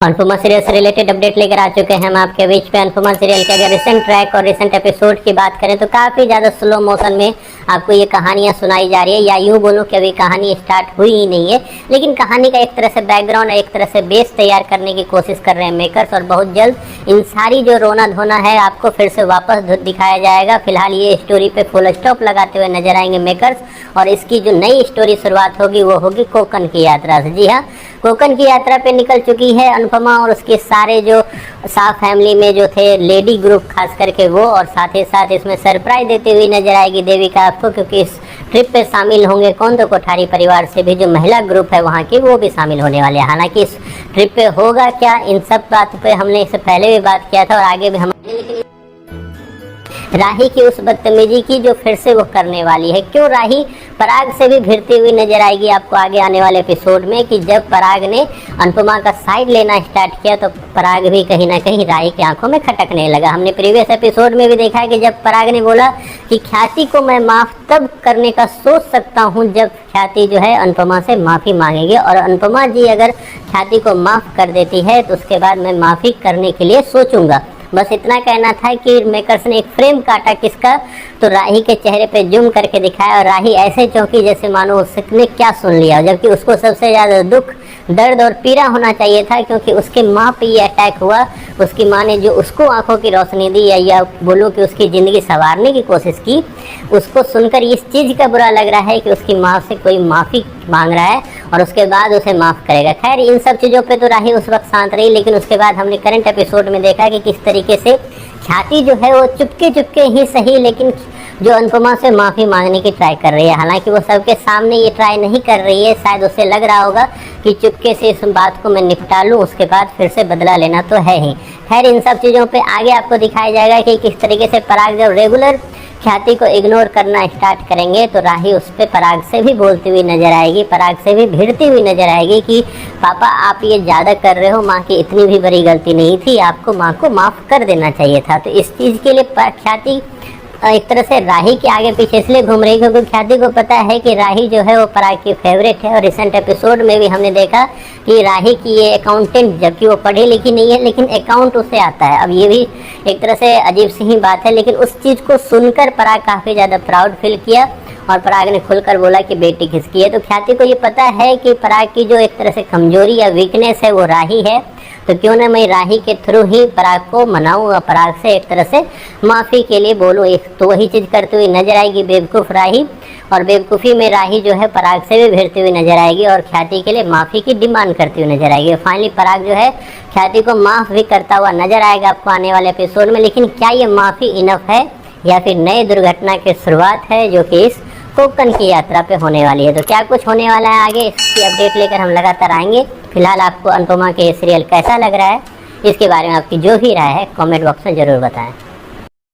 Anupama serial से related update लेकर आ चुके हैं हम आपके बीच पे। अनुपमा सीरियल के अगर रिसेंट ट्रैक और रिसेंट एपिसोड की बात करें तो काफ़ी ज़्यादा स्लो मोशन में आपको ये कहानियाँ सुनाई जा रही है, या यूँ बोलूँ कि अभी कहानी स्टार्ट हुई ही नहीं है, लेकिन कहानी का एक तरह से बैकग्राउंड, एक तरह से बेस तैयार करने की कोशिश कर रहे हैं मेकर्स। और बहुत जल्द इन सारी जो रोना धोना है आपको फिर से वापस दिखाया जाएगा। फिलहाल ये स्टोरी पे फुल स्टॉप लगाते हुए नजर आएंगे मेकर्स, और इसकी जो नई स्टोरी शुरुआत होगी वो होगी कोकन की यात्रा से। जी हाँ, कोकन की यात्रा पे निकल चुकी है अनुपमा और उसके सारे जो साफ फैमिली में जो थे लेडी ग्रुप खास करके वो, और साथ ही साथ इसमें सरप्राइज देती हुई नजर आएगी देविका आपको, क्योंकि इस ट्रिप पे शामिल होंगे कौन, तो कोठारी परिवार से भी जो महिला ग्रुप है वहाँ की वो भी शामिल होने वाले हैं। हालांकि इस ट्रिप पे होगा क्या, इन सब बात पे हमने इससे पहले भी बात किया था और आगे भी हम राही की उस बदतमीजी की जो फिर से वो करने वाली है। क्यों राही पराग से भी भिड़ती हुई नजर आएगी आपको आगे आने वाले एपिसोड में, कि जब पराग ने अनुपमा का साइड लेना स्टार्ट किया तो पराग भी कहीं ना कहीं राही की आंखों में खटकने लगा। हमने प्रीवियस एपिसोड में भी देखा है कि जब पराग ने बोला कि ख्याति को मैं माफ़ तब करने का सोच सकता हूँ जब ख्याति जो है अनुपमा से माफ़ी मांगेगी, और अनुपमा जी अगर ख्याति को माफ़ कर देती है तो उसके बाद मैं माफ़ी करने के लिए सोचूंगा। बस इतना कहना था कि मेकर्स ने एक फ्रेम काटा किसका, तो राही के चेहरे पे जूम करके दिखाया, और राही ऐसे चौंकी जैसे मानो उसने क्या सुन लिया, जबकि उसको सबसे ज़्यादा दुख, दर्द और पीड़ा होना चाहिए था, क्योंकि उसके माँ पे ये अटैक हुआ। उसकी माँ ने जो उसको आंखों की रोशनी दी, या बोलो कि उसकी ज़िंदगी संवारने की कोशिश की, उसको सुनकर इस चीज़ का बुरा लग रहा है कि उसकी माँ से कोई माफ़ी मांग रहा है और उसके बाद उसे माफ़ करेगा। खैर इन सब चीज़ों पे तो राही उस वक्त शांत रही, लेकिन उसके बाद हमने करंट एपिसोड में देखा कि किस तरीके से ख्याति जो है वो चुपके चुपके ही सही, लेकिन जो अनुपमा से माफ़ी मांगने की ट्राई कर रही है। हालांकि वो सबके सामने ये ट्राई नहीं कर रही है, शायद उसे लग रहा होगा कि चुपके से इस बात को मैं निपटा लूँ, उसके बाद फिर से बदला लेना तो है ही। खैर इन सब चीज़ों पे आगे आपको दिखाया जाएगा कि किस तरीके से पराग जब रेगुलर ख्याति को इग्नोर करना स्टार्ट करेंगे तो राही उस पर पराग से भी बोलती हुई नजर आएगी, पराग से भी भिड़ती हुई नजर आएगी कि पापा आप ये ज़्यादा कर रहे हो, माँ की इतनी भी बड़ी गलती नहीं थी, आपको माँ को माफ़ कर देना चाहिए था। तो इस चीज़ के लिए ख्याति एक तरह से राही के आगे पीछे इसलिए घूम रही क्योंकि ख्याति को पता है कि राही जो है वो पराग की फेवरेट है। और रिसेंट एपिसोड में भी हमने देखा कि राही की ये अकाउंटेंट, जबकि वो पढ़ी लिखी नहीं है लेकिन अकाउंट उसे आता है। अब ये भी एक तरह से अजीब सी ही बात है, लेकिन उस चीज़ को सुनकर पराग काफ़ी ज़्यादा प्राउड फील किया और पराग ने खुलकर बोला कि बेटी किसकी है। तो ख्याति को ये पता है कि पराग की जो एक तरह से कमजोरी या वीकनेस है वो राही है, तो क्यों ना मैं राही के थ्रू ही पराग को मनाऊँ और पराग से एक तरह से माफ़ी के लिए बोलूँ। एक तो वही चीज़ करती हुई नजर आएगी बेवकूफ़ राही, और बेवकूफ़ी में राही जो है पराग से भी भिड़ती हुई नजर आएगी और ख्याति के लिए माफ़ी की डिमांड करती हुई नजर आएगी। फाइनली पराग जो है ख्याति को माफ़ भी करता हुआ नजर आएगा आपको आने वाले एपिसोड में। लेकिन क्या ये माफ़ी इनफ है या फिर नए दुर्घटना की शुरुआत है जो कि इस कोकन की यात्रा पे होने वाली है? तो क्या कुछ होने वाला है आगे, इसकी अपडेट लेकर हम लगातार आएंगे। फिलहाल आपको अनुपमा के सीरियल कैसा लग रहा है, इसके बारे में आपकी जो भी राय है कमेंट बॉक्स में ज़रूर बताएं।